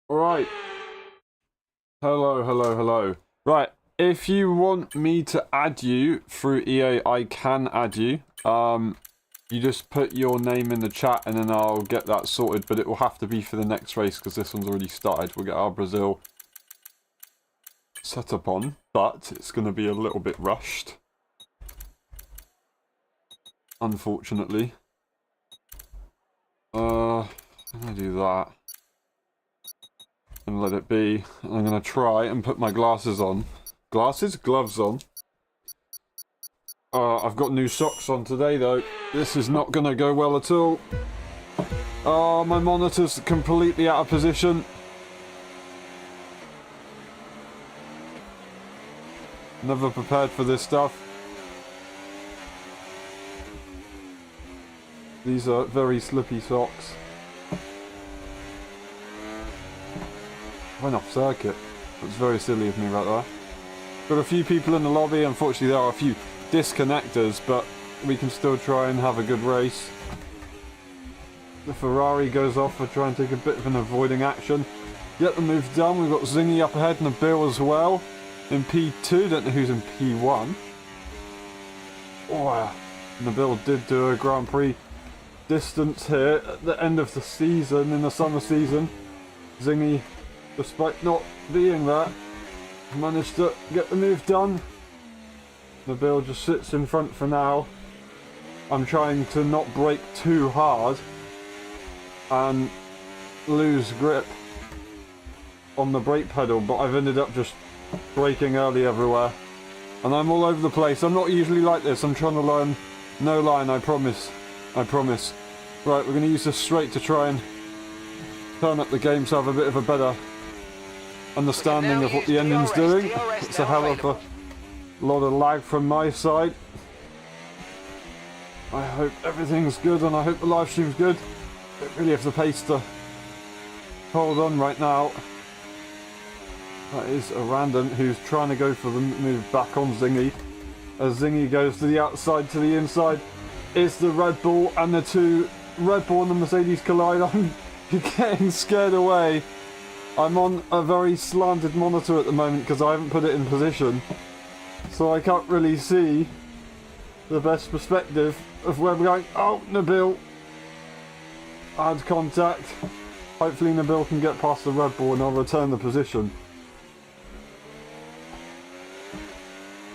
Right. Hello. Right. If you want me to add you through EA, I can add you. You just put your name in the chat and then I'll get that sorted, but it will have to be for the next race because this one's already started. We'll get our Brazil set up on, but it's going to be a little bit rushed. Unfortunately. I'm going to do that. And let it be. And I'm going to try and put my glasses on. Gloves on. I've got new socks on today though. This is not going to go well at all. Oh, my monitor's completely out of position. Never prepared for this stuff. These are very slippy socks. Went off circuit. That's very silly of me right there. Got a few people in the lobby. Unfortunately, there are a few disconnectors, but we can still try and have a good race. The Ferrari goes off for trying to take a bit of an avoiding action. Get the move done. We've got Zingy up ahead and Nabil as well in P2. Don't know who's in P1. Oh, Nabil did do a Grand Prix distance here at the end of the season, in the summer season. Zingy, despite not being there, managed to get the move done. Nabil just sits in front for now. I'm trying to not brake too hard and lose grip on the brake pedal, but I've ended up just braking early everywhere. And I'm all over the place. I'm not usually like this. I'm trying to learn no line, I promise. Right, we're going to use this straight to try and turn up the game to have a bit of a better understanding of what the engine's doing. It's a hell of a lot of lag from my side. I hope everything's good and I hope the live stream's good. Don't really have the pace to hold on right now. That is a random who's trying to go for the move back on Zingy. As Zingy goes to the outside, to the inside. It's the Red Bull and the two Red Bull and the Mercedes collide. I'm getting scared away. I'm on a very slanted monitor at the moment because I haven't put it in position. So I can't really see the best perspective of where we're going. Oh, Nabil. Add contact. Hopefully Nabil can get past the Red Bull and I'll return the position.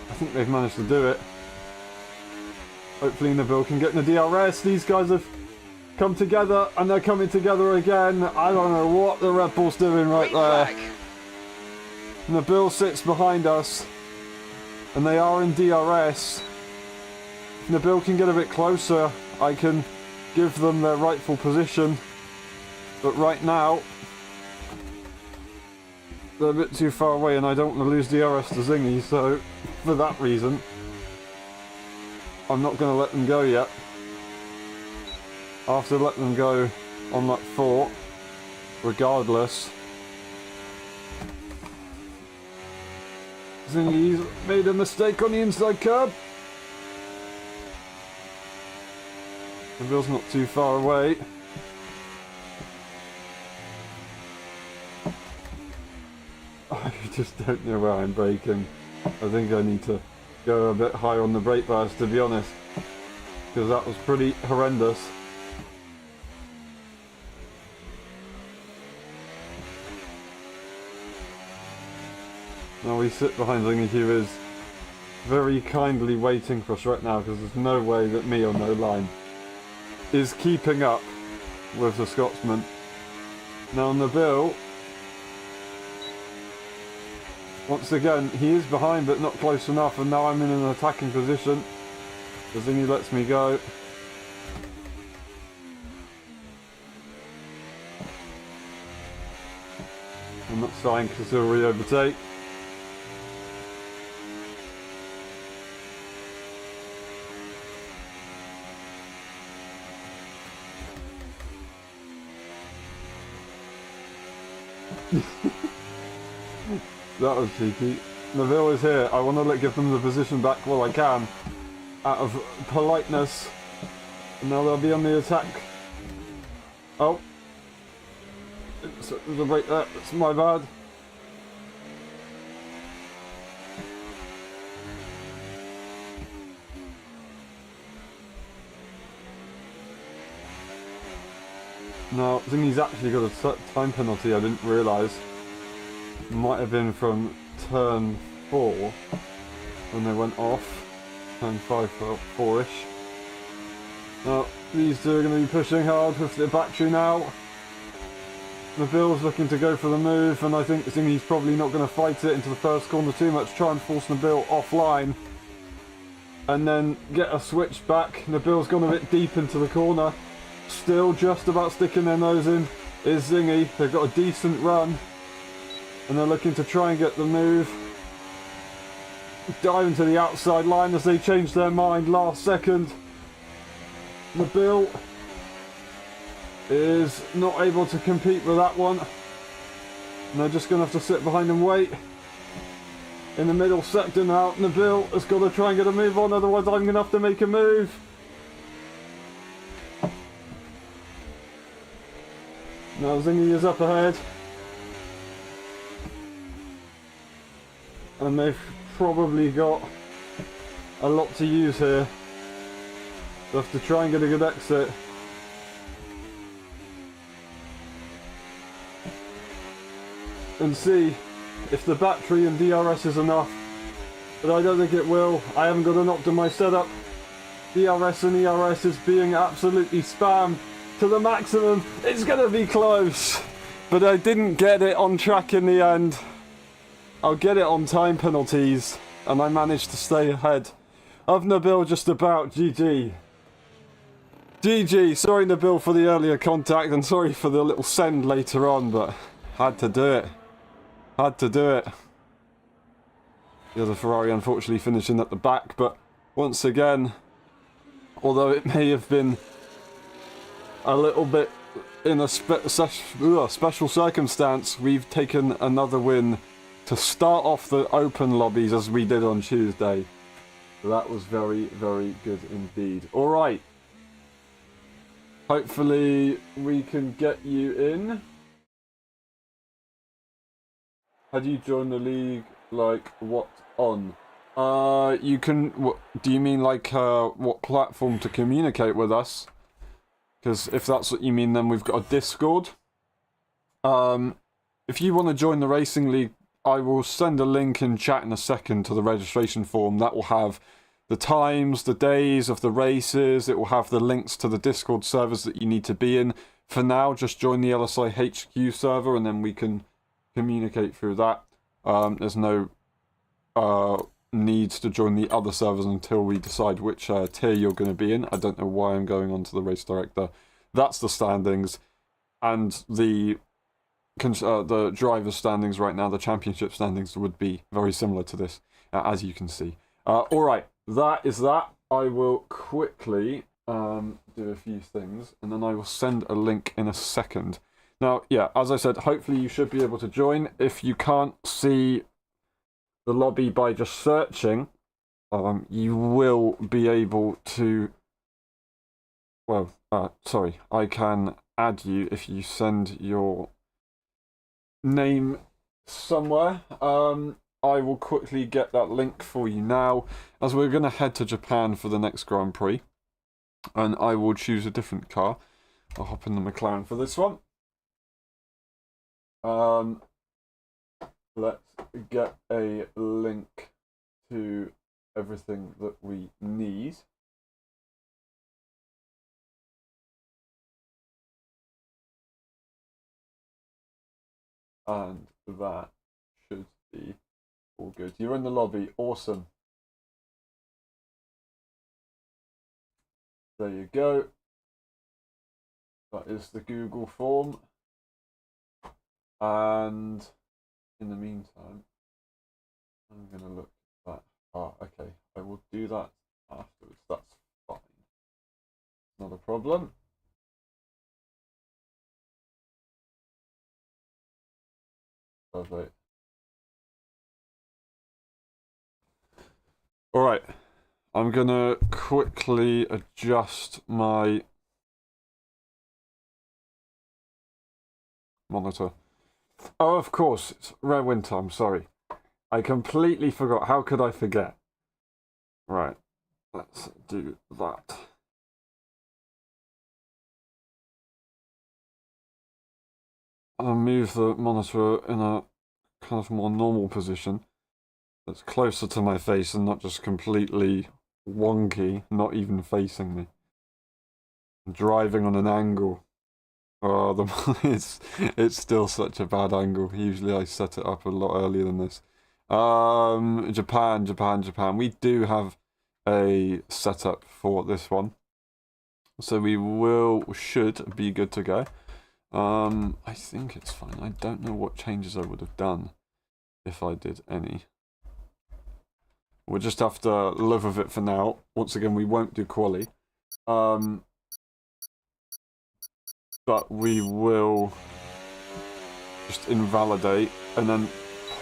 I think they've managed to do it. Hopefully Nabil can get in the DRS. These guys have come together and they're coming together again. I don't know what the Red Bull's doing right there. Nabil sits behind us and they are in DRS. If Nabil can get a bit closer, I can give them their rightful position. But right now, they're a bit too far away and I don't want to lose DRS to Zingy, so for that reason, I'm not going to let them go yet. I have to let them go on lap 4, regardless. Zingy's made a mistake on the inside curb. Nabil's not too far away. I just don't know where I'm braking. I think I need to go a bit higher on the brake bars, to be honest, because that was pretty horrendous. Now we sit behind Zingy, who is very kindly waiting for us right now, because there's no way that me on no line is keeping up with the Scotsman. Now Nabil, once again, he is behind but not close enough, and now I'm in an attacking position. Zingy lets me go. I'm not starting to still re-overtake. That was cheeky. Nabil is here. I want to give them the position back while I can, out of politeness. And now they'll be on the attack. Oh. That's my bad. No, I think he's actually got a time penalty I didn't realise. Might have been from turn 4 when they went off. Turn 5, 4-ish. Now, these two are going to be pushing hard with the battery now. Nabil's looking to go for the move, and I think Zingy's probably not going to fight it into the first corner too much. Try and force Nabil offline. And then get a switch back. Nabil's gone a bit deep into the corner. Still just about sticking their nose in is Zingy. They've got a decent run. And they're looking to try and get the move. Dive into the outside line as they change their mind last second. Nabil is not able to compete with that one. And they're just going to have to sit behind and wait. In the middle sector now, Nabil has got to try and get a move on, otherwise I'm going to have to make a move. Now Zingy is up ahead. And they've probably got a lot to use here. They'll have to try and get a good exit. And see if the battery and DRS is enough. But I don't think it will. I haven't got an optimised setup. DRS and ERS is being absolutely spammed to the maximum. It's going to be close. But I didn't get it on track in the end. I'll get it on time penalties. And I managed to stay ahead of Nabil just about. GG. GG. Sorry Nabil for the earlier contact and sorry for the little send later on, but had to do it. Had to do it. The other Ferrari unfortunately finishing at the back, but once again, although it may have been a little bit in a special circumstance, we've taken another win to start off the open lobbies as we did on Tuesday. So that was very, very good indeed. Alright. Hopefully we can get you in. How do you join the league? Like, what on? You can... What, do you mean, like, what platform to communicate with us? Because if that's what you mean, then we've got a Discord. If you want to join the Racing League, I will send a link in chat in a second to the registration form. That will have the times, the days of the races. It will have the links to the Discord servers that you need to be in. For now, just join the LSI HQ server, and then we can communicate through that. There's no need to join the other servers until we decide which tier you're going to be in. I don't know why I'm going on to the race director. That's the standings, and the driver's standings right now, the championship standings, would be very similar to this, as you can see. Alright, that is that. I will quickly do a few things, and then I will send a link in a second. Now, yeah, as I said, hopefully you should be able to join. If you can't see the lobby by just searching, you will be able to... Well, sorry, I can add you if you send your name somewhere. I will quickly get that link for you now, as we're going to head to Japan for the next Grand Prix. And I will choose a different car. I'll hop in the McLaren for this one. Let's get a link to everything that we need. And that should be all good. You're in the lobby. Awesome. There you go. That is the Google form. And in the meantime, I'm going to look at that. Ah, okay. I will do that afterwards. That's fine. Not a problem. Perfect. Alright. I'm going to quickly adjust my monitor. Oh, of course, it's Rare Winter, I'm sorry. I completely forgot. How could I forget? Right, let's do that. I'll move the monitor in a kind of more normal position that's closer to my face and not just completely wonky, not even facing me. I'm driving on an angle. Oh, it's still such a bad angle. Usually I set it up a lot earlier than this. Japan. We do have a setup for this one, so should be good to go. I think it's fine. I don't know what changes I would have done if I did any. We'll just have to live with it for now. Once again, we won't do quali. But we will just invalidate and then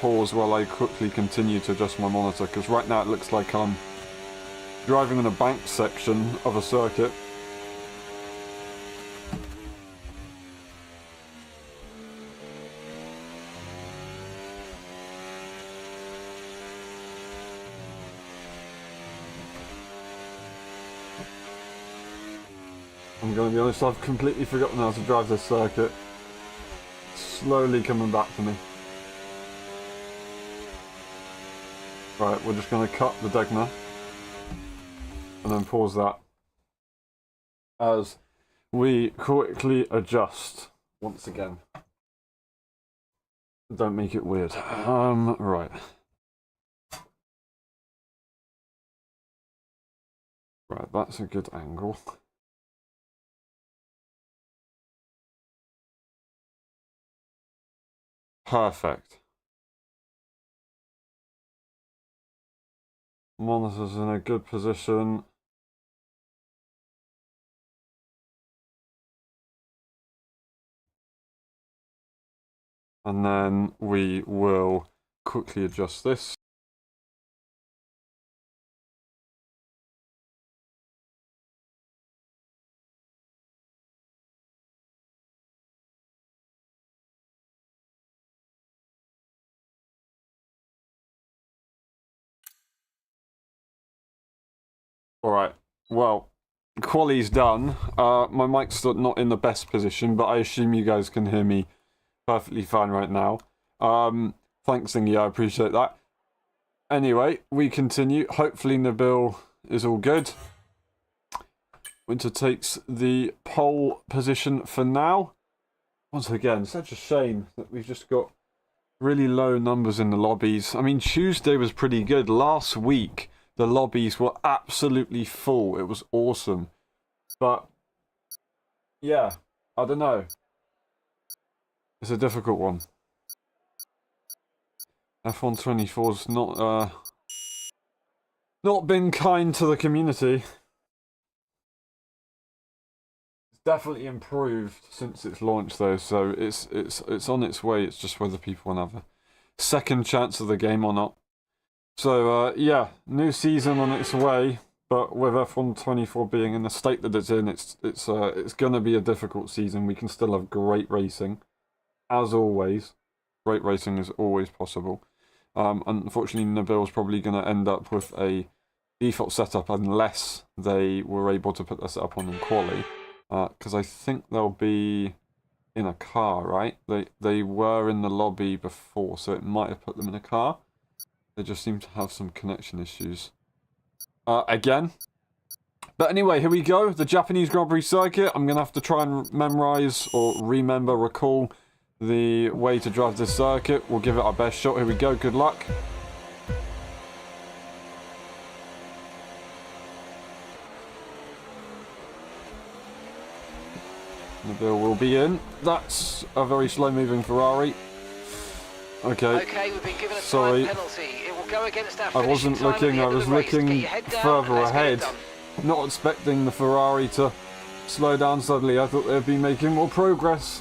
pause while I quickly continue to adjust my monitor, because right now it looks like I'm driving in a bank section of a circuit. I'm going to be honest, I've completely forgotten how to drive this circuit. It's slowly coming back to me. Right, we're just going to cut the Degner and then pause that as we quickly adjust once again. Don't make it weird. Right. Right, that's a good angle. Perfect. Monitor's in a good position. And then we will quickly adjust this. Alright, well, quali's done. My mic's not in the best position, but I assume you guys can hear me perfectly fine right now. Thanks, Thingy, I appreciate that. Anyway, we continue. Hopefully Nabil is all good. Winter takes the pole position for now. Once again, such a shame that we've just got really low numbers in the lobbies. I mean, Tuesday was pretty good. Last week, the lobbies were absolutely full. It was awesome. But, yeah, I don't know. It's a difficult one. F124's not been kind to the community. It's definitely improved since its launch, though, so it's on its way. It's just whether people want to have a second chance of the game or not. So, yeah, new season on its way, but with F124 being in the state that it's in, it's going to be a difficult season. We can still have great racing, as always. Great racing is always possible. Unfortunately, Nabil's probably going to end up with a default setup unless they were able to put their setup on in quali. Because I think they'll be in a car, right? They were in the lobby before, so it might have put them in a car. They just seem to have some connection issues. Again. But anyway, here we go. The Japanese Grand Prix circuit. I'm going to have to try and memorize or recall the way to drive this circuit. We'll give it our best shot. Here we go. Good luck. Nabil will be in. That's a very slow-moving Ferrari. Okay, we've been given a time penalty. It will go against our I wasn't looking, I was looking further ahead. Not expecting the Ferrari to slow down suddenly. I thought they'd be making more progress.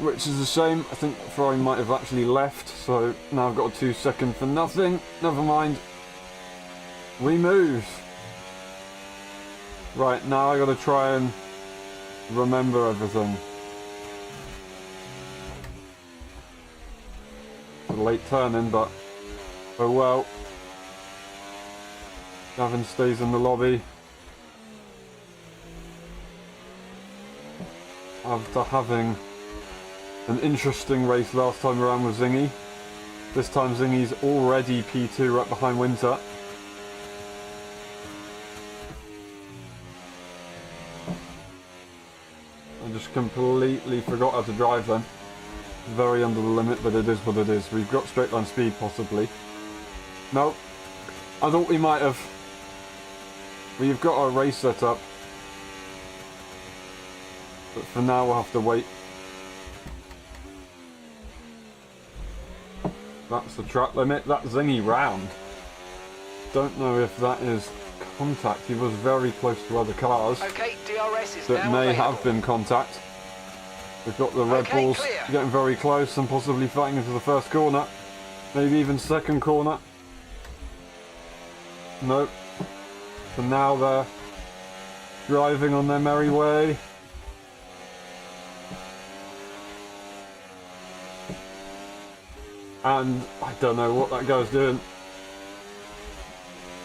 Which is a shame. I think Ferrari might have actually left, so now I've got a 2 second for nothing. Never mind. We move. Right, now I gotta try and remember everything. of a late turn in, but oh well. Gavin stays in the lobby. After having an interesting race last time around with Zingy. This time Zingy's already P2 right behind Winter. I just completely forgot how to drive then. Very under the limit, but it is what it is. We've got straight line speed possibly. No, I thought we might have. We've got our race set up. But for now we'll have to wait. That's the track limit. That's Zingy round. Don't know if that is contact. He was very close to other cars. Okay, DRS is that now may available. have been contact. We've got the Red Bulls clear. getting very close and possibly fighting into the first corner. Maybe even second corner. Nope. So now they're driving on their merry way. And I don't know what that guy's doing.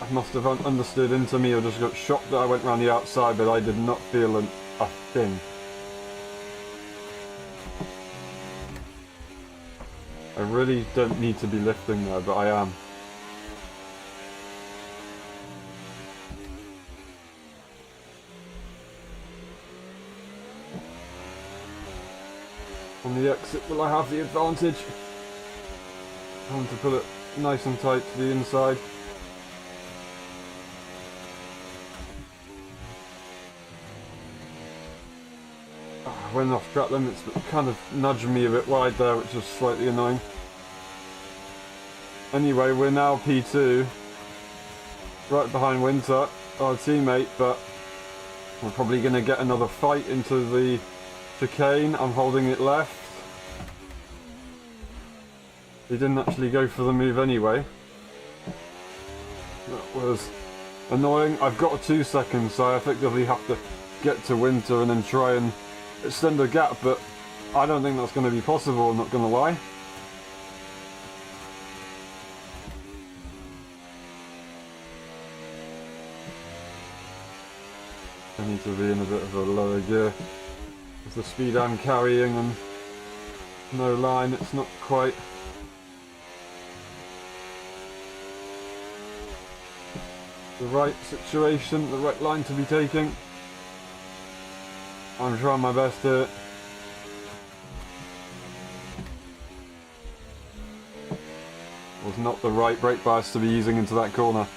I must have understood into me or just got shocked that I went round the outside, but I did not feel a thing. I really don't need to be lifting there, but I am. On the exit, will I have the advantage? I want to put it nice and tight to the inside. I went off track limits, but kind of nudged me a bit wide there, which was slightly annoying. Anyway, we're now P2, right behind Winter, our teammate, but we're probably going to get another fight into the chicane. I'm holding it left. He didn't actually go for the move anyway. That was annoying. I've got 2 seconds, so I effectively have to get to Winter and then try and extend the gap, but I don't think that's going to be possible, I'm not going to lie. I need to be in a bit of a lower gear. With the speed I'm carrying and no line, it's not quite the right situation, the right line to be taking. I'm trying my best here. Was not the right brake bias to be using into that corner.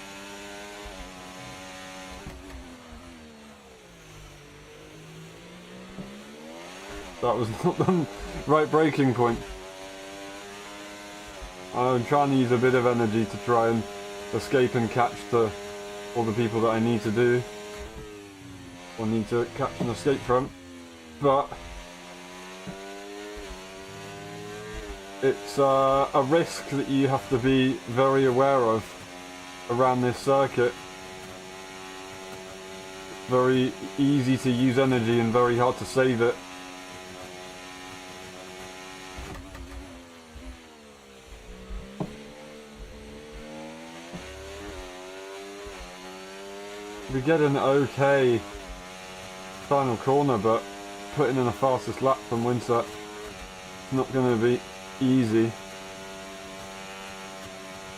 That was not the right braking point. I'm trying to use a bit of energy to try and escape and catch all the people that I need to do. Or need to catch and escape from. But it's a risk that you have to be very aware of around this circuit. Very easy to use energy and very hard to save it. We get an okay final corner, but putting in the fastest lap from Winter, it's not going to be easy.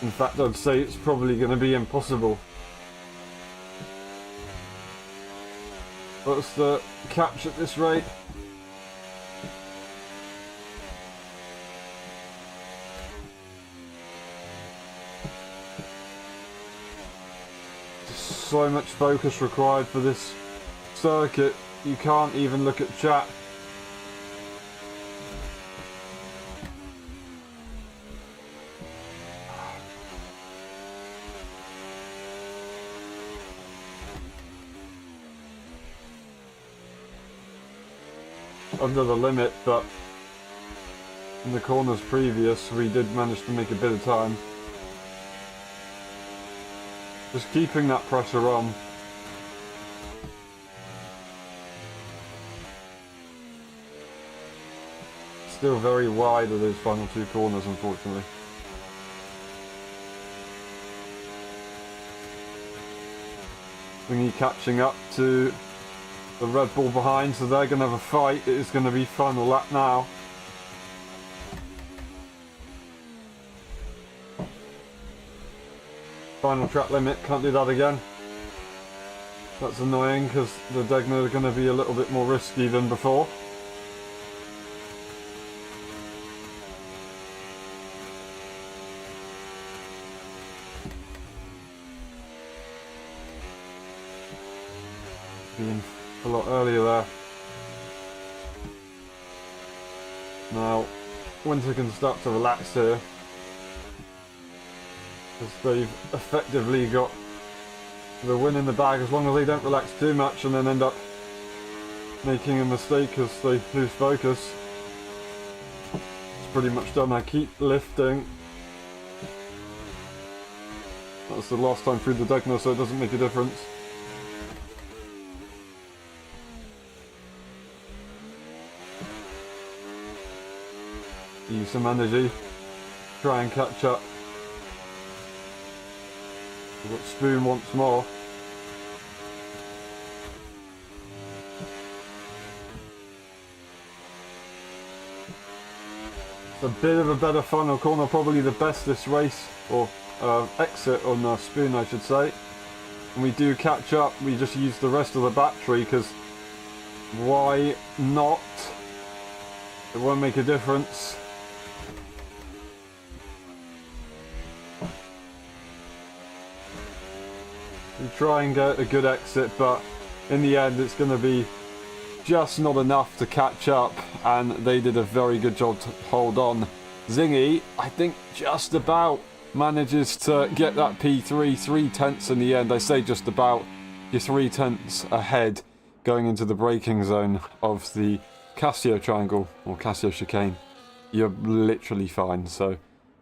In fact, I'd say it's probably going to be impossible. What's the catch at this rate? So much focus required for this circuit, you can't even look at chat. Under the limit, but in the corners previous we did manage to make a bit of time. Just keeping that pressure on. Still very wide of those final 2 corners, unfortunately. Thingy catching up to the Red Bull behind, so they're going to have a fight. It is going to be final lap now. Final track limit, can't do that again. That's annoying because the Degner are going to be a little bit more risky than before. Being a lot earlier there. Now, Winter can start to relax here, because they've effectively got the win in the bag as long as they don't relax too much and then end up making a mistake as they lose focus. It's pretty much done. I keep lifting. That's the last time through the Degner, so it doesn't make a difference. Use some energy, try and catch up. We've got Spoon once more. It's a bit of a better final corner, probably the best this race, or exit on Spoon I should say. When we do catch up, we just use the rest of the battery, because why not? It won't make a difference. We try and get a good exit, but in the end it's going to be just not enough to catch up, and they did a very good job to hold on. Zingy, I think, just about manages to get that P3, 3/10 in the end. I say just about. You're 3/10 ahead going into the braking zone of the Casio triangle, or Casio chicane. You're literally fine, so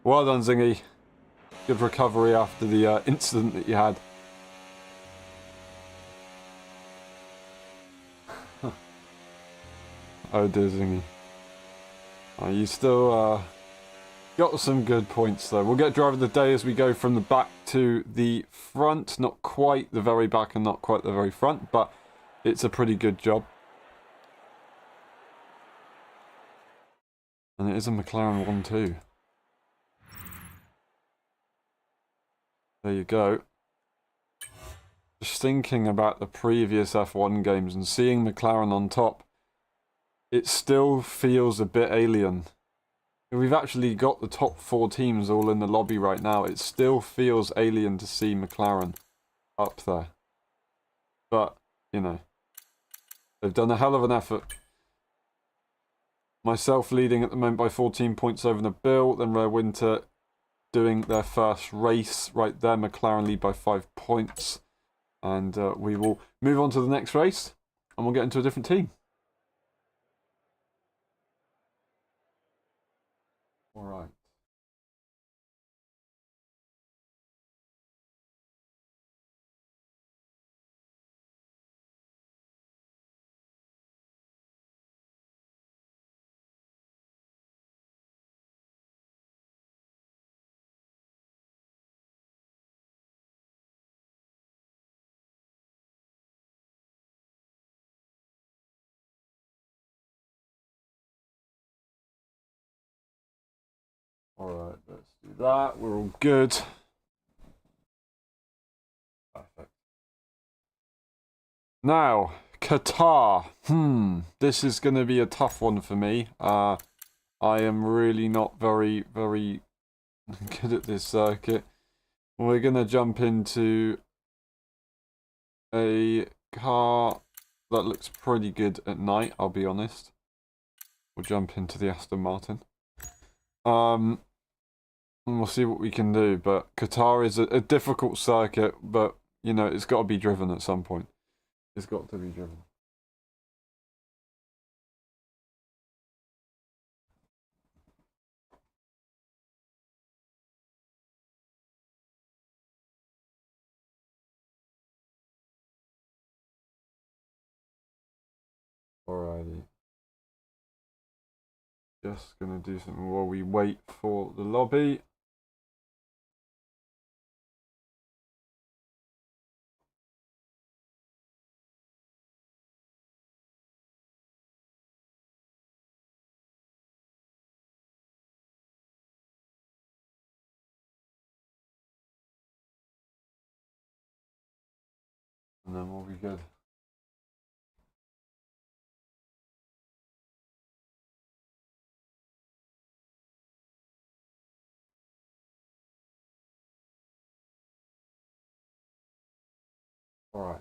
well done Zingy. Good recovery after the incident that you had. Oh dear Zingy. You still got some good points though. We'll get driver of the day as we go from the back to the front. Not quite the very back and not quite the very front, but it's a pretty good job. And it is a McLaren 1-2. There you go. Just thinking about the previous F1 games and seeing McLaren on top, it still feels a bit alien. We've actually got the top 4 teams all in the lobby right now. It still feels alien to see McLaren up there. But, you know, they've done a hell of an effort. Myself leading at the moment by 14 points over Nabil, then Rare Winter doing their first race right there. McLaren lead by 5 points. And we will move on to the next race, and we'll get into a different team. All right. Alright, let's do that. We're all good. Perfect. Now, Qatar. This is going to be a tough one for me. I am really not very good at this circuit. We're going to jump into a car that looks pretty good at night, I'll be honest. We'll jump into the Aston Martin. And we'll see what we can do, but Qatar is a difficult circuit, but, you know, it's got to be driven at some point. It's got to be driven. Alrighty. Just gonna do something while we wait for the lobby. then we'll be good. All right.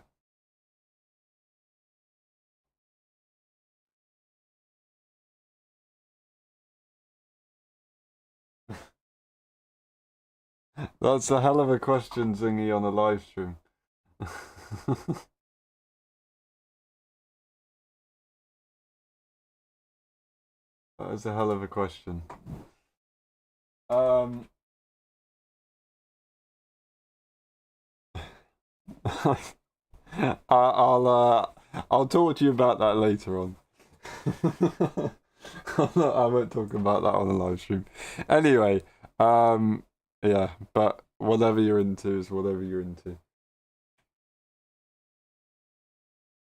That's a hell of a question, Zingy, on a live stream. That is a hell of a question. I'll talk to you about that later on. I won't talk about that on a live stream. Anyway, yeah, but whatever you're into is whatever you're into.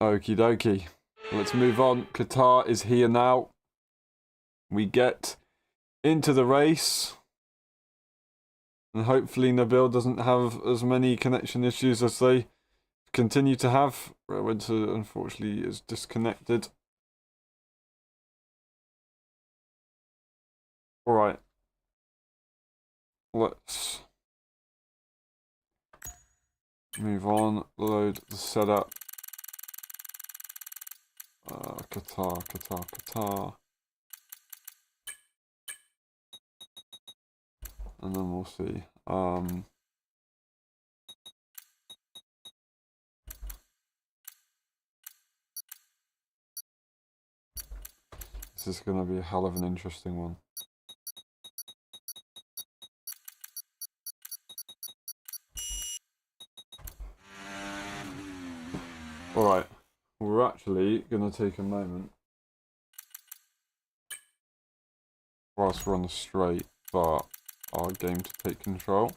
Okie dokie. Let's move on. Qatar is here now. We get into the race. And hopefully Nabil doesn't have as many connection issues as they continue to have. Winter, unfortunately, is disconnected. Alright. Let's move on. Load the setup. Qatar. And then we'll see. This is going to be a hell of an interesting one. Alright, we're actually going to take a moment whilst we're on the straight for our game to take control.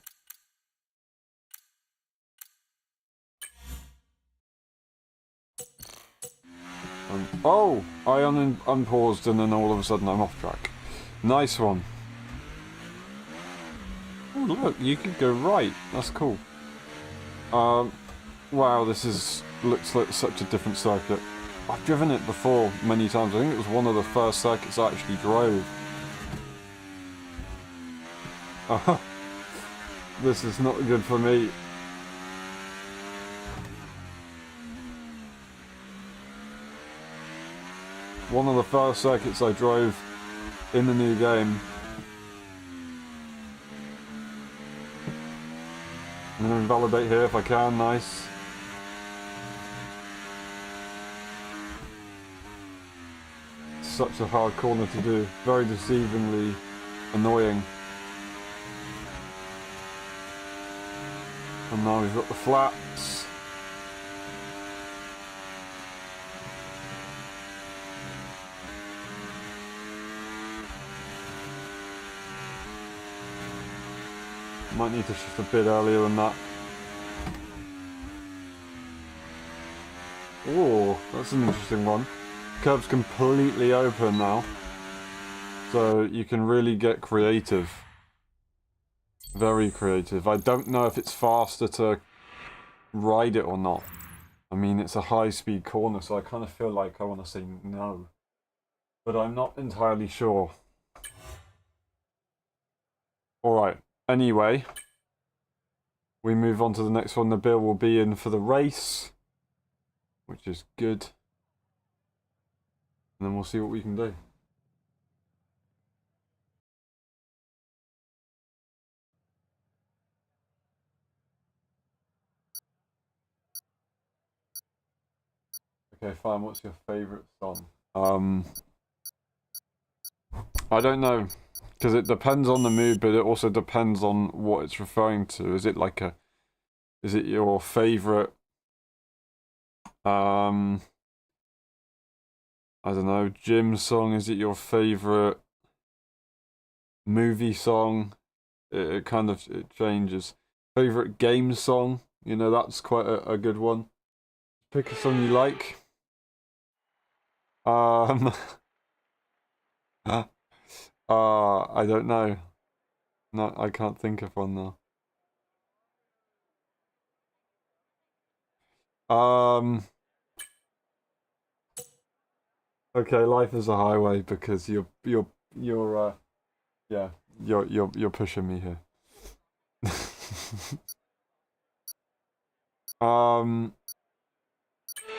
Oh! I unpaused and then all of a sudden I'm off track. Nice one. Oh look, you could go right. That's cool. Wow, this looks like such a different circuit. I've driven it before many times. I think it was one of the first circuits I actually drove. This is not good for me. One of the first circuits I drove in the new game. I'm going to invalidate here if I can, nice. Such a hard corner to do, very deceivingly annoying. And now we've got the flats. Might need to shift a bit earlier than that. Oh, that's an interesting one. Curb's completely open now. So you can really get creative. Very creative. I don't know if it's faster to ride it or not. I mean, it's a high-speed corner, so I kind of feel like I want to say no. But I'm not entirely sure. Alright. Anyway, we move on to the next one. Nabil will be in for the race, which is good. And then we'll see what we can do. Okay, fine. What's your favourite song? I don't know. Because it depends on the mood, but it also depends on what it's referring to. Is it like is it your favorite, I don't know, gym song? Is it your favorite movie song? It kind of, it changes. Favorite game song? You know, that's quite a good one. Pick a song you like. I don't know. No, I can't think of one now. Okay, life is a highway because you're yeah, you're pushing me here.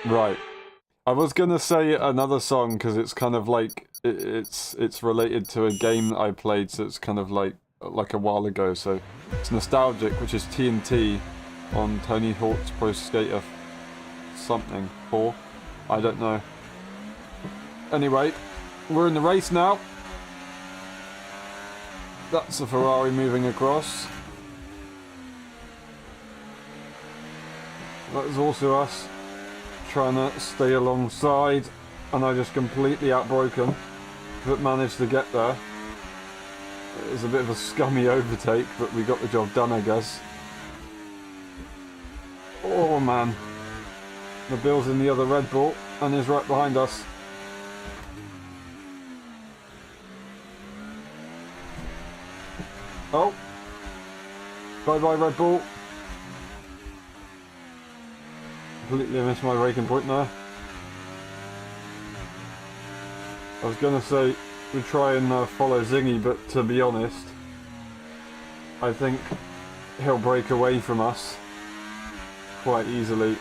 Right. I was gonna say another song because it's kind of like it's related to a game that I played, so it's kind of like a while ago. So it's nostalgic, which is TNT on Tony Hawk's Pro Skater something 4. I don't know. Anyway, we're in the race now. That's a Ferrari moving across. That is also us trying to stay alongside, and I just completely outbroken, but managed to get there. It was a bit of a scummy overtake, but we got the job done, I guess. Oh man. Nabil's in the other Red Bull, and is right behind us. Oh. Bye-bye, Red Bull. Completely missed my braking point there. I was gonna say we try and follow Zingy, but to be honest, I think he'll break away from us quite easily.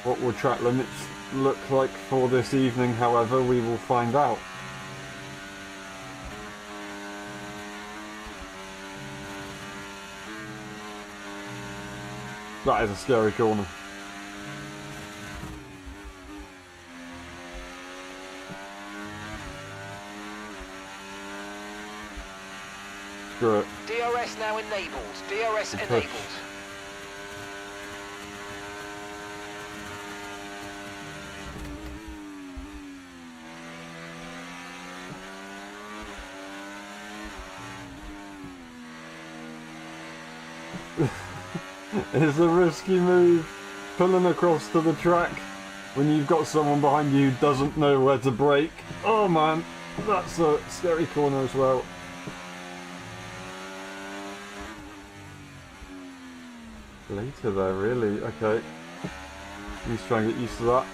What will track limits look like for this evening, however, we will find out. That is a scary corner. Screw it. DRS now enabled. DRS enabled. It's a risky move, pulling across to the track when you've got someone behind you who doesn't know where to brake. Oh man, that's a scary corner as well. Later there, really? Okay. Let's try and get used to that.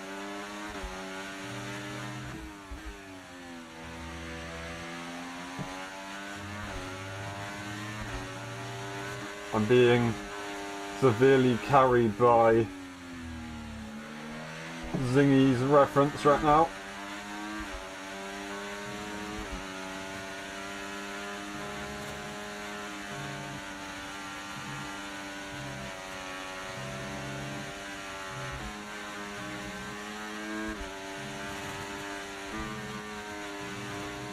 I'm being severely carried by Zingy's reference right now.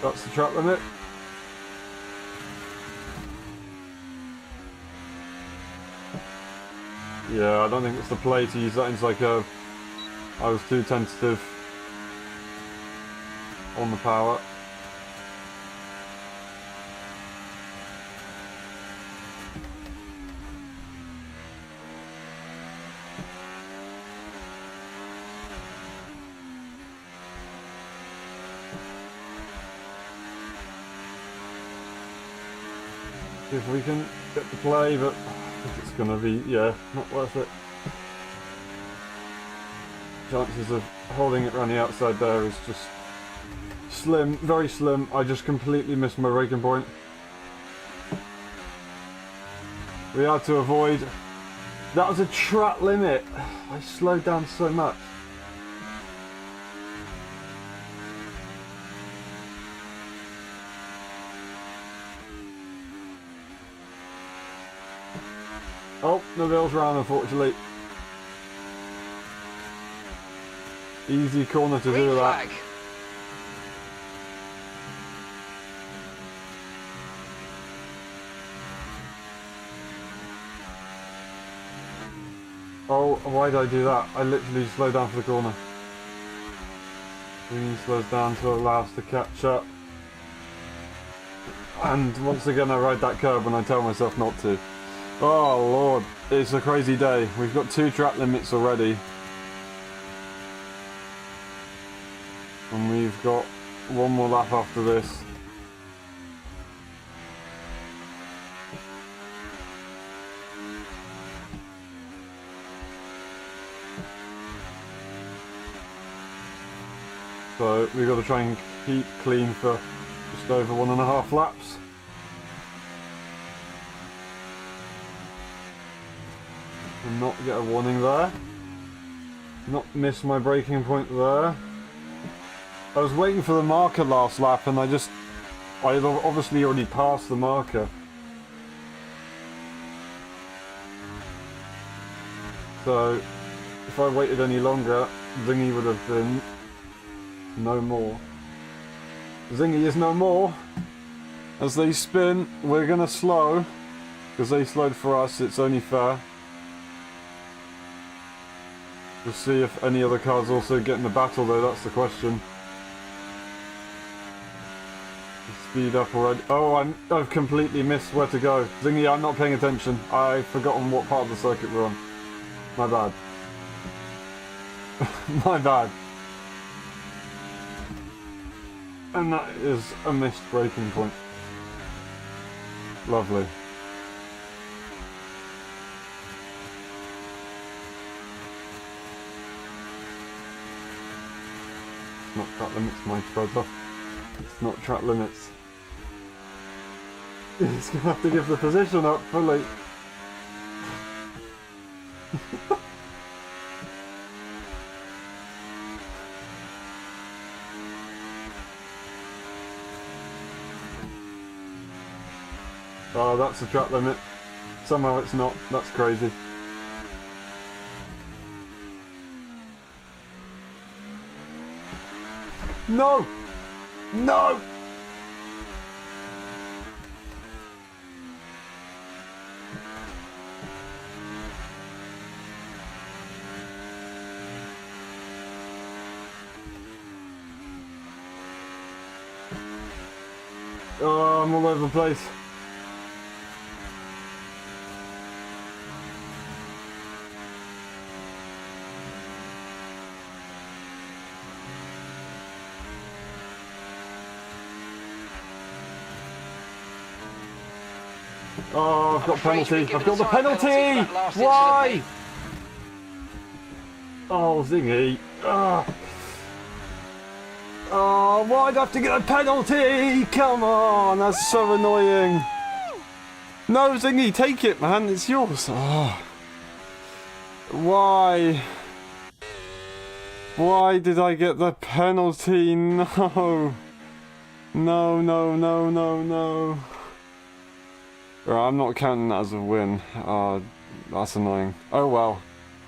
That's the track limit. Yeah, I don't think it's the play to use that inside curve. I was too tentative on the power. If we can get the play, but I think it's gonna be, yeah, not worth it. Chances of holding it around the outside there is just slim, very slim. I just completely missed my braking point. We had to avoid. That was a track limit. I slowed down so much. Oh, Nabil's round, unfortunately. Easy corner to do that. Oh, why did I do that? I literally slowed down for the corner. Green slows down to allow us to catch up. And once again I ride that curb when I tell myself not to. Oh lord, it's a crazy day. We've got 2 track limits already. And we've got 1 more lap after this. So we've got to try and keep clean for just over 1.5 laps. And not get a warning there. Not miss my braking point there. I was waiting for the marker last lap and I obviously already passed the marker. So if I waited any longer, Zingy would have been no more. Zingy is no more. As they spin, we're gonna slow. Because they slowed for us, it's only fair. We'll see if any other cars also get in the battle though, that's the question. Speed up already. Oh, I've completely missed where to go. Zingy, I'm not paying attention. I've forgotten what part of the circuit we're on. My bad. My bad. And that is a missed braking point. Lovely. It's not track limits, my brother. It's not track limits. He's gonna have to give the position up fully. Oh, that's a track limit. Somehow it's not. That's crazy. No! No! Oh, I'm all over the place. Oh, I've got penalty. I've got the penalty! Why? Oh, Zingy. Oh, why'd I have to get a penalty? Come on, that's so annoying. No, Zingy, take it, man. It's yours. Oh. Why? Why did I get the penalty? No. No, no, no, no, no. Right, I'm not counting that as a win. That's annoying. Oh well.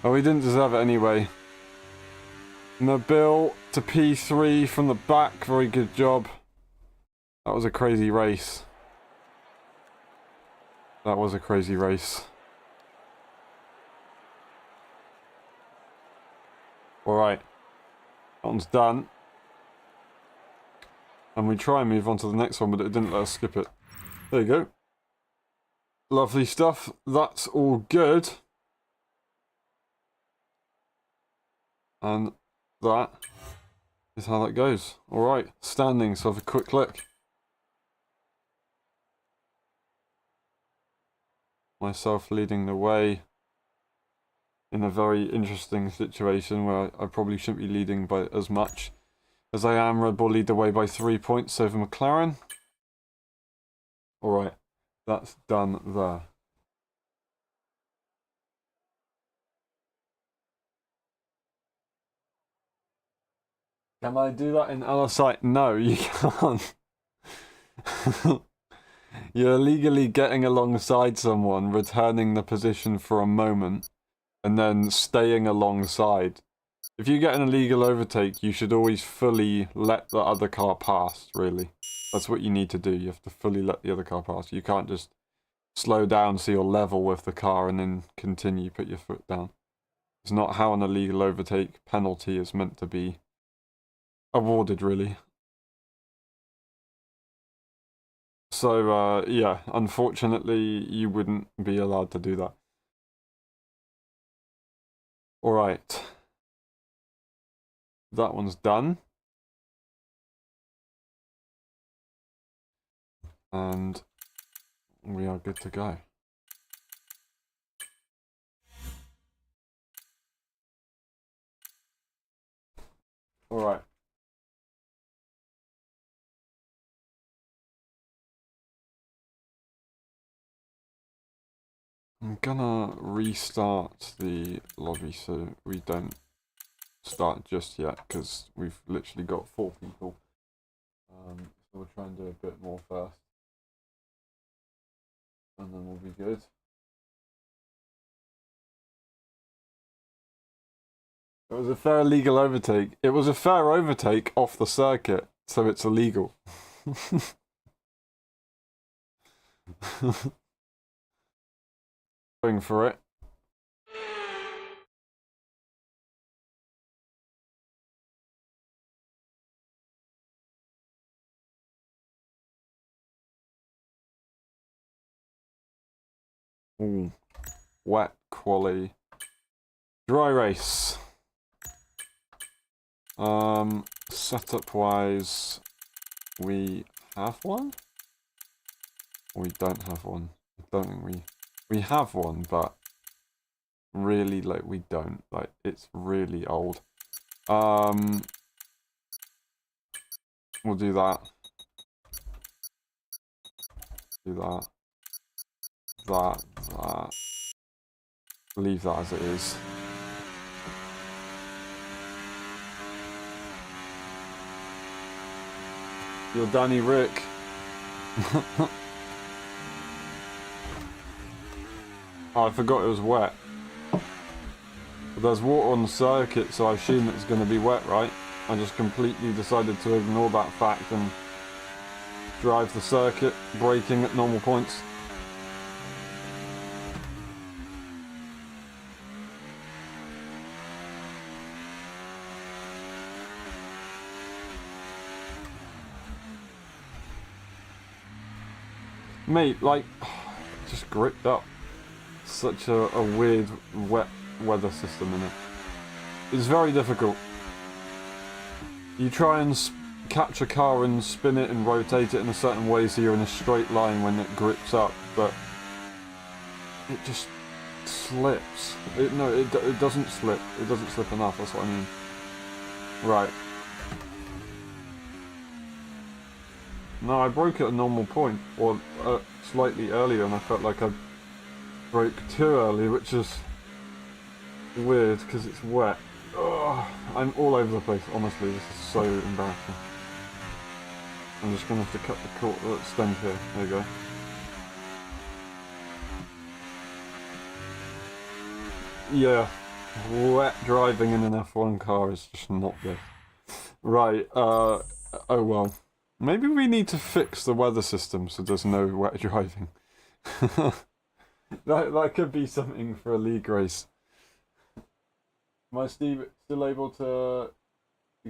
Oh, we didn't deserve it anyway. Nabil to P3 from the back. Very good job. That was a crazy race. That was a crazy race. Alright. That one's done. And we try and move on to the next one, but it didn't let us skip it. There you go. Lovely stuff. That's all good. And that is how that goes. Alright, standings. So have a quick look. Myself leading the way in a very interesting situation where I probably shouldn't be leading by as much as I am. Red Bull lead the way by 3 points over McLaren. Alright, that's done there. Can I do that in LSI? No, you can't. You're legally getting alongside someone, returning the position for a moment, and then staying alongside. If you get an illegal overtake, you should always fully let the other car pass, really. That's what you need to do. You have to fully let the other car pass. You can't just slow down so you're level with the car and then continue, put your foot down. It's not how an illegal overtake penalty is meant to be awarded, really. So, yeah, unfortunately, you wouldn't be allowed to do that. Alright. That one's done. And we are good to go. Alright. I'm gonna restart the lobby so we don't start just yet, because we've literally got 4 people. So we'll try and do a bit more first. And then we'll be good. It was a fair legal overtake. It was a fair overtake off the circuit, so it's illegal. Going for it. Ooh. Wet quali. Dry race. Setup wise, we have one? Or we don't have one. I don't think we have one, but really, like, we don't. Like, it's really old. We'll do that. Do that. That. Leave that as it is. You're Danny Rick. Oh, I forgot it was wet. But there's water on the circuit, so I assume it's going to be wet, right? I just completely decided to ignore that fact and drive the circuit, braking at normal points. Mate, like, just gripped up. Such a weird, wet weather system in it. It's very difficult. You try and catch a car and spin it and rotate it in a certain way so you're in a straight line when it grips up, but it just slips. It doesn't slip. It doesn't slip enough, that's what I mean. Right. No, I broke at a normal point, or slightly earlier, and I felt like I broke too early, which is weird because it's wet. Ugh, I'm all over the place, honestly. This is so embarrassing. I'm just going to have to cut the stem here. There you go. Yeah, wet driving in an F1 car is just not good. Right, oh well. Maybe we need to fix the weather system so there's no wet driving. That could be something for a league race. Am I still able to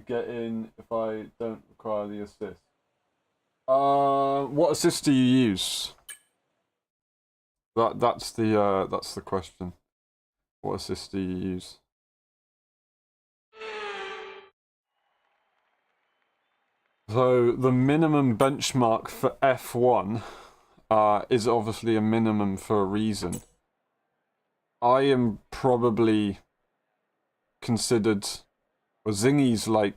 get in if I don't require the assist? What assist do you use? That's the question. What assist do you use? So the minimum benchmark for F1 is obviously a minimum for a reason. I am probably considered, well, Zingy's like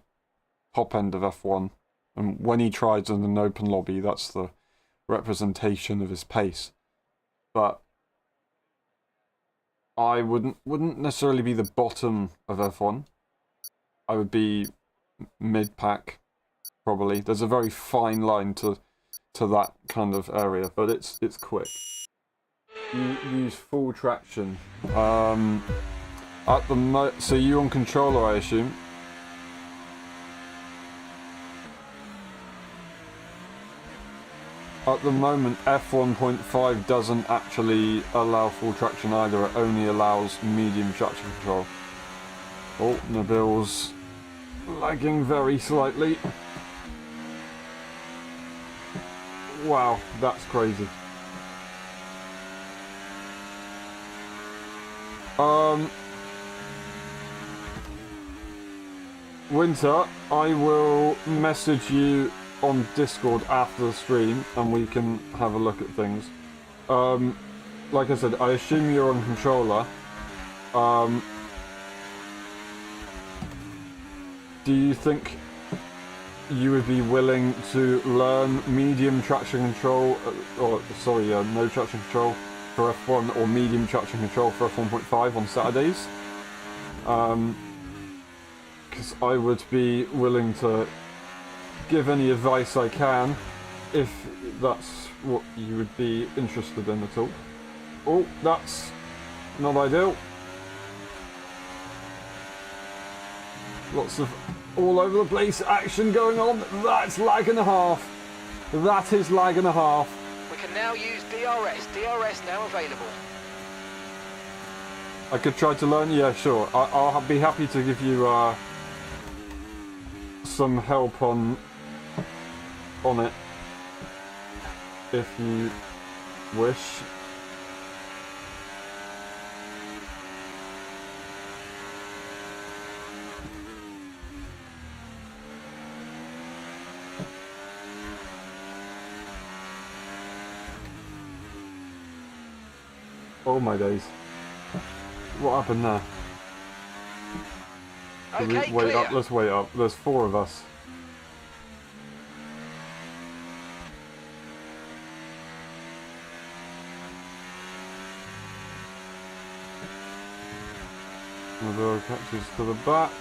top end of F1, and when he tries in an open lobby, that's the representation of his pace. But I wouldn't necessarily be the bottom of F1. I would be mid-pack, probably. There's a very fine line to that kind of area, but it's quick. You use full traction. So you on controller, I assume. At the moment, F1.5 doesn't actually allow full traction either. It only allows medium traction control. Oh, Nabil's lagging very slightly. Wow, that's crazy. Winter, I will message you on Discord after the stream and we can have a look at things. Like I said, I assume you're on controller. Do you think you would be willing to learn medium traction control, no traction control, for F1 or medium traction control for F1.5 on Saturdays. Because I would be willing to give any advice I can if that's what you would be interested in at all. Oh, that's not ideal. Lots of all over the place action going on. That's lag and a half. That is lag and a half. We can now use DRS. DRS now available. I could try to learn. Yeah, sure. I'll be happy to give you some help on it if you wish. Oh my days. What happened there? Okay, Wait clear. up, let's wait up. There's 4 of us. Another catches to the back.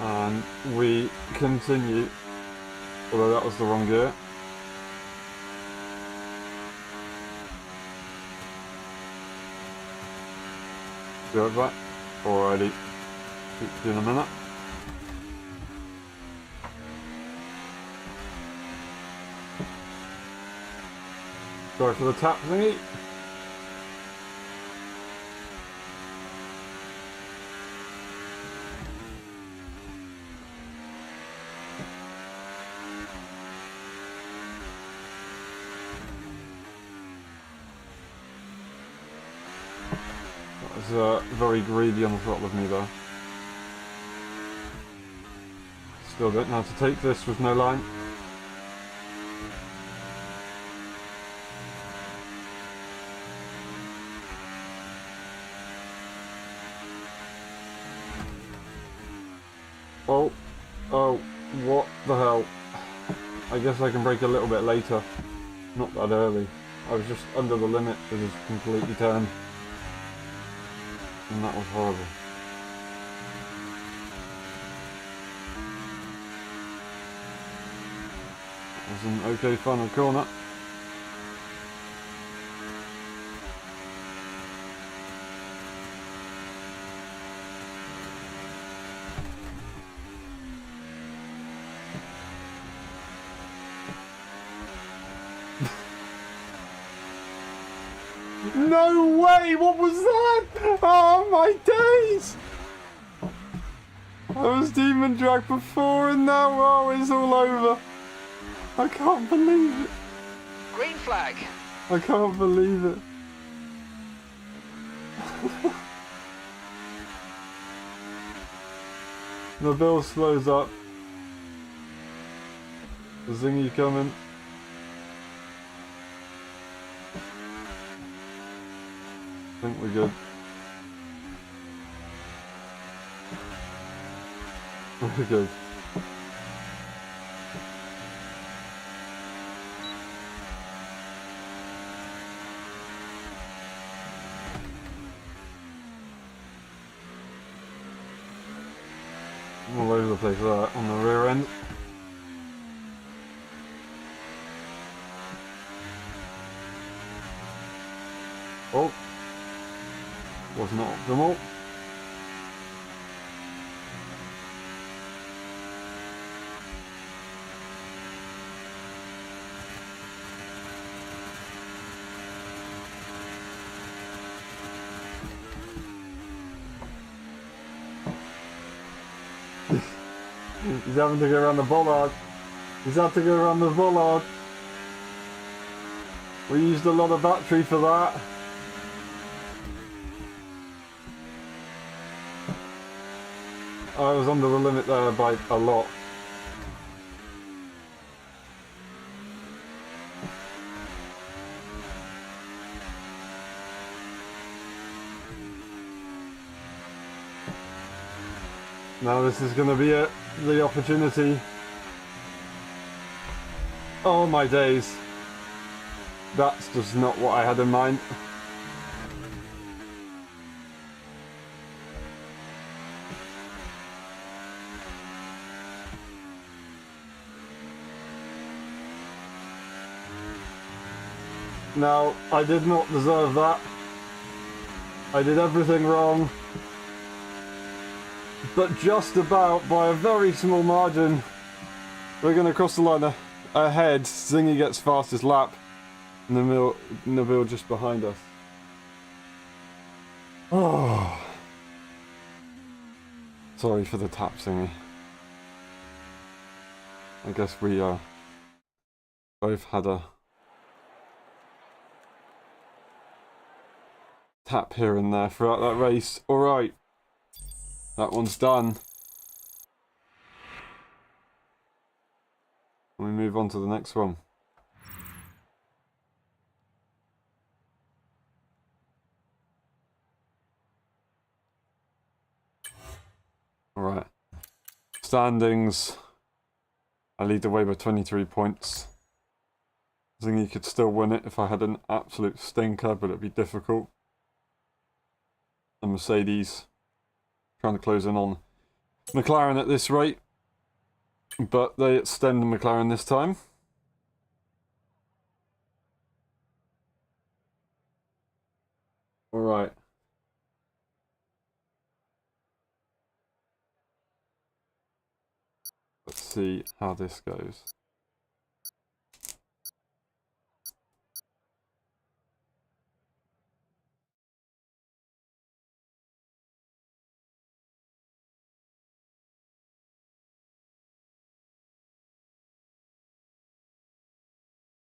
And we continue, although that was the wrong gear. Be right back. Alrighty. Speak to you in a minute. Sorry for the tap thingy. Very greedy on the throttle of me there. Still don't know how to take this with no line. Oh, what the hell? I guess I can brake a little bit later. Not that early. I was just under the limit, it was completely turned. And that was horrible. That was an okay final corner. No way! What was that? Oh my days! I was demon drag before and now, oh, it's all over. I can't believe it. Green flag. I can't believe it. The bill slows up. The zingy coming. I think we're good. We're good. I'm all over the place with that on the rear end. Oh. Was not optimal. He's having to go around the bollard. He's had to go around the bollard. We used a lot of battery for that. I was under the limit there by a lot. Now this is going to be it. The opportunity. Oh my days. That's just not what I had in mind. Now, I did not deserve that. I did everything wrong. But just about, by a very small margin, we're going to cross the line ahead. Zingy gets fastest lap. Nabil just behind us. Oh. Sorry for the tap, Zingy. I guess we both had a tap here and there throughout that race. Alright. That one's done. We move on to the next one. Alright. Standings. I lead the way by 23 points. I think he could still win it if I had an absolute stinker, but it'd be difficult. And Mercedes trying to close in on McLaren at this rate. But they extend McLaren this time. Alright. Let's see how this goes.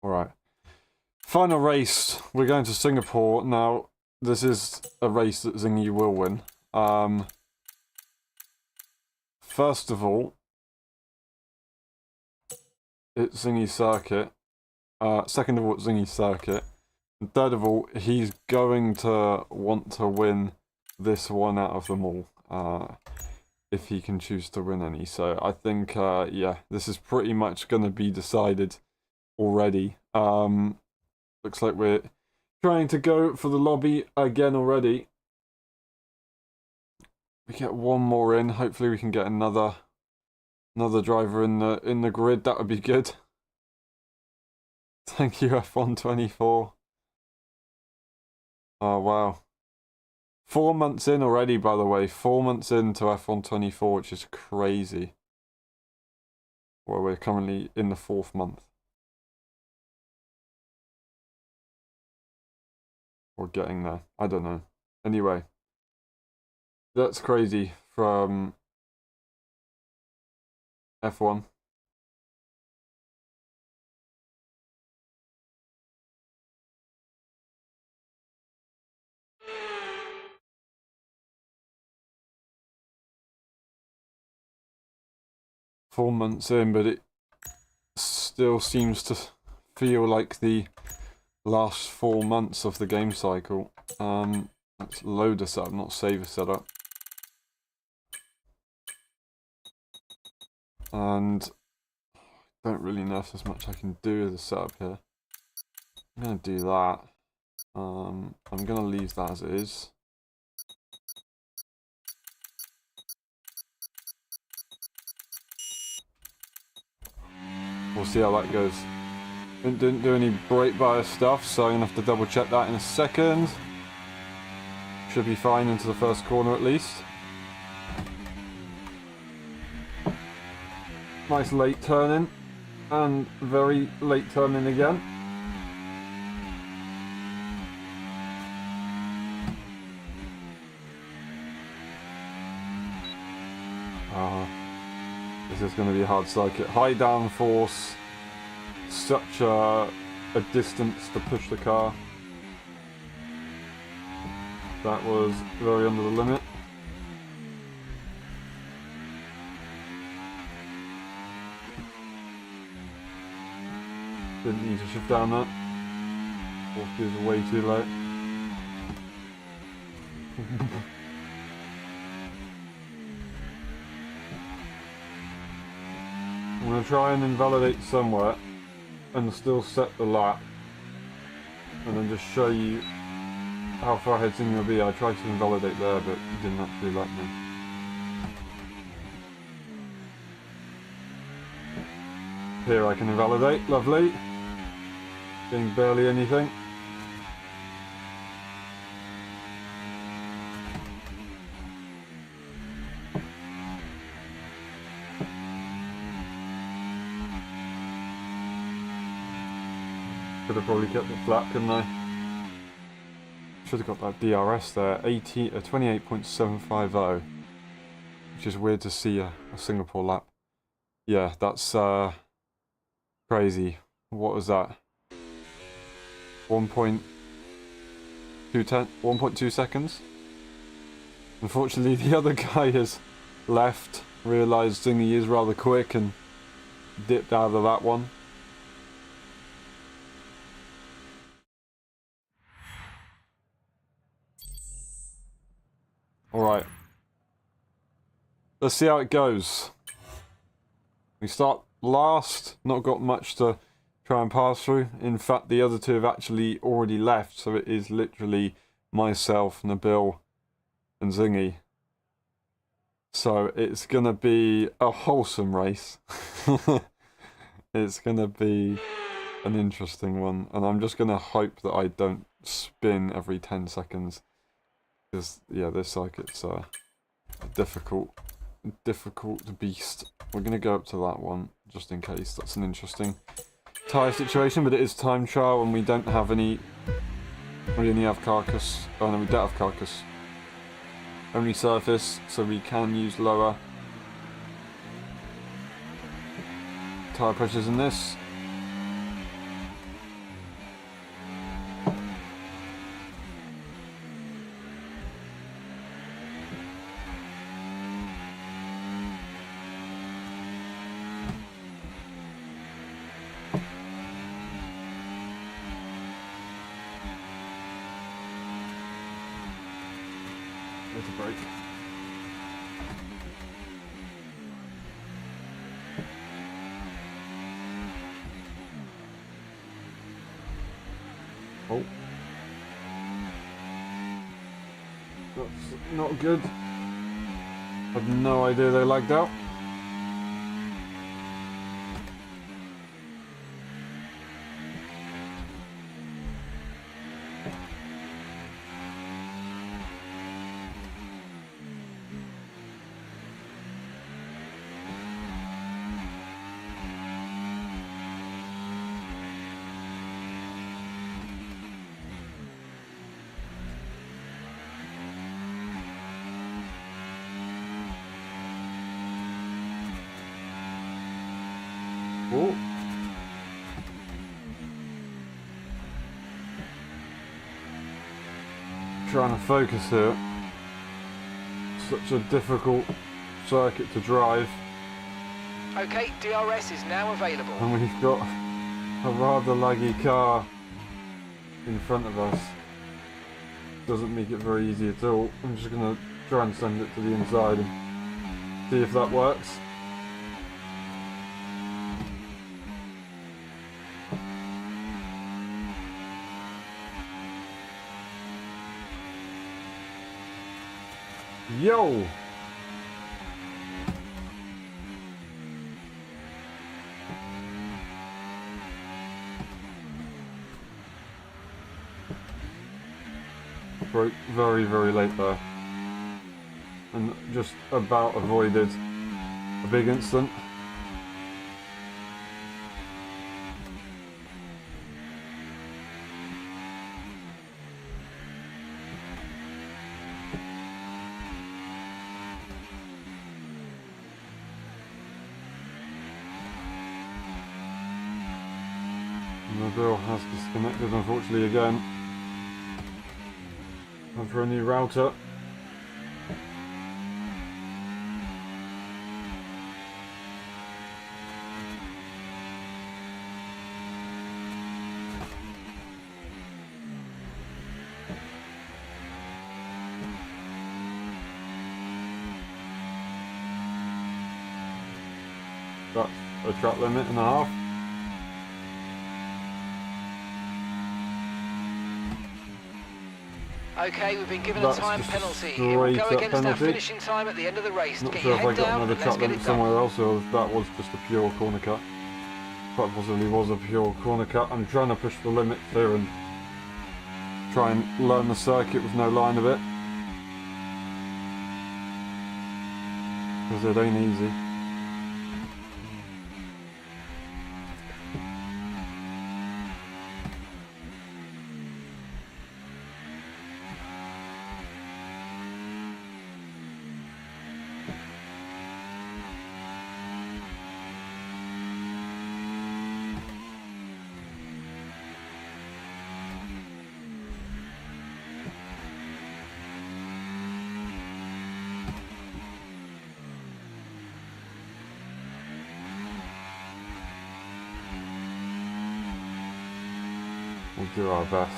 Alright. Final race. We're going to Singapore. Now, this is a race that Zingy will win. First of all, it's Zingy's circuit. Second of all, it's Zingy's circuit. And third of all, he's going to want to win this one out of them all. If he can choose to win any. So I think, yeah, this is pretty much going to be decided already. Looks like we're trying to go for the lobby again already. We get one more in. Hopefully we can get another driver in the grid. That would be good. Thank you, F124. Oh wow. 4 months in already, by the way. 4 months into F124, which is crazy. Well, we're currently in the 4th month. Or getting there. I don't know. Anyway. That's crazy from F1. Four months in, but it still seems to feel like the last 4 months of the game cycle. Let's load a setup, not save a setup. And I don't really know if there's much I can do with the setup here. I'm going to do that. I'm going to leave that as it is. We'll see how that goes. Didn't do any brake bias stuff, so I'm going to have to double check that in a second. Should be fine into the first corner at least. Nice late turning, and very late turning again. This is going to be a hard circuit. High downforce, such a distance to push the car. That was very under the limit. Didn't need to shift down that. Force is way too low. I'm going to try and invalidate somewhere and still set the lap. And then just show you how far ahead Zingy will be. I tried to invalidate there, but it didn't actually let me. Here I can invalidate, lovely. Getting barely anything. Could have probably kept it flat, couldn't I? Should have got that DRS there, 28.750, which is weird to see a Singapore lap. Yeah, that's crazy. What was that? 1.2 seconds? Unfortunately, the other guy has left, realised Zingy is rather quick and dipped out of that one. Alright. Let's see how it goes. We start last, not got much to try and pass through. In fact, the other two have actually already left, so it is literally myself, Nabil, and Zingy. So it's gonna be a wholesome race. It's gonna be an interesting one, and I'm just gonna hope that I don't spin every 10 seconds. Because, yeah, this circuit's a difficult beast. We're going to go up to that one, just in case. That's an interesting tyre situation, but it is time trial, and we don't have any... We only have carcass. Oh, no, we don't have carcass. Only surface, so we can use lower tyre pressures in this. There's a break. Oh. That's not good. Had no idea they lagged out. Oh. Trying to focus here. Such a difficult circuit to drive. Okay, DRS is now available. And we've got a rather laggy car in front of us. Doesn't make it very easy at all. I'm just going to try and send it to the inside and see if that works. Yo! Broke very, very late there. And just about avoided a big incident. Nabil has disconnected, unfortunately, again. Time for a new router. That's a track limit and a half. Okay, we've been given a That's time just a penalty. It will go straight up against our penalty. finishing time at the end of the race. Not Get sure your if I head got down another and let's track get limit it done. somewhere else, or if that was just a pure corner cut. Quite possibly was a pure corner cut. I'm trying to push the limits here and try and learn the circuit with no line of it. Because it ain't easy. We'll do our best.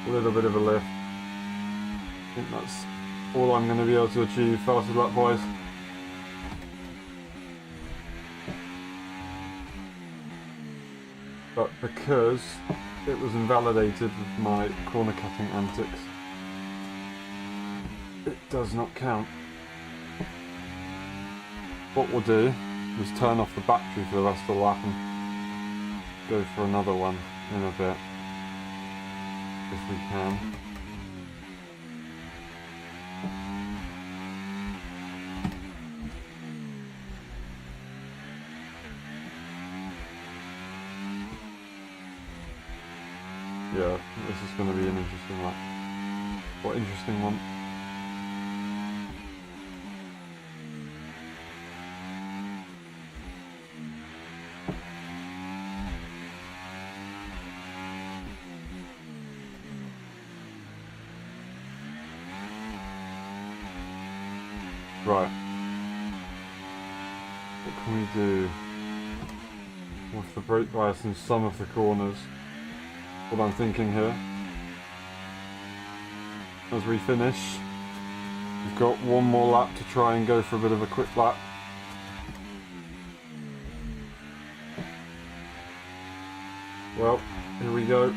A little bit of a lift. I think that's all I'm going to be able to achieve. Fastest lap, boys. But because it was invalidated with my corner cutting antics, it does not count. What we'll do is turn off the battery for the rest of the lap and go for another one in a bit, if we can. Yeah, this is going to be an interesting lap. What interesting one. Right. What can we do with the brake bias in some of the corners? What I'm thinking here, as we finish, we've got one more lap to try and go for a bit of a quick lap. Well, here we go.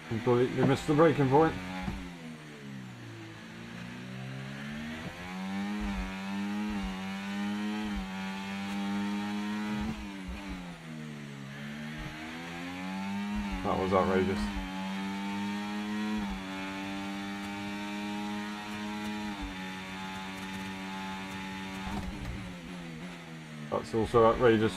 Completely missed the braking point. That was outrageous. That's also outrageous.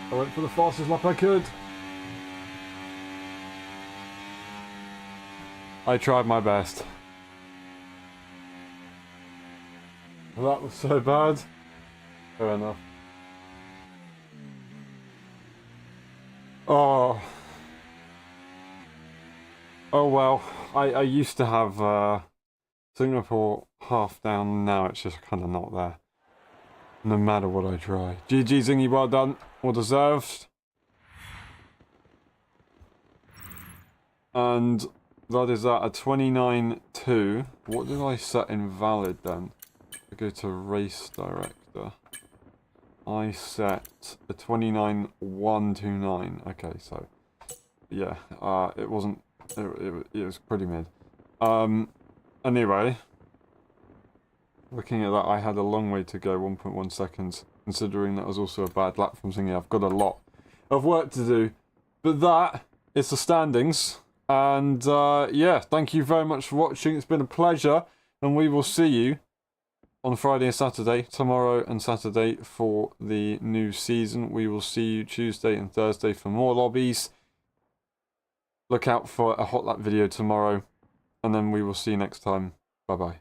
I went for the fastest lap I could. I tried my best. That was so bad. Fair enough. Oh. Oh well. I used to have Singapore half down, now it's just kind of not there. No matter what I try. GG Zingy, well done. Well deserved. And that is at a 29.2. What did I set invalid then? I go to race director. I set a 29.129. Okay, so yeah, it wasn't. It was pretty mid. Anyway, looking at that, I had a long way to go. 1.1 seconds. Considering that was also a bad lap from Zingy, I've got a lot of work to do. But that is the standings. And yeah, thank you very much for watching. It's been a pleasure, and we will see you on Friday and Saturday, tomorrow and Saturday for the new season. We will see you Tuesday and Thursday for more lobbies. Look out for a hot lap video tomorrow, and then we will see you next time. Bye bye.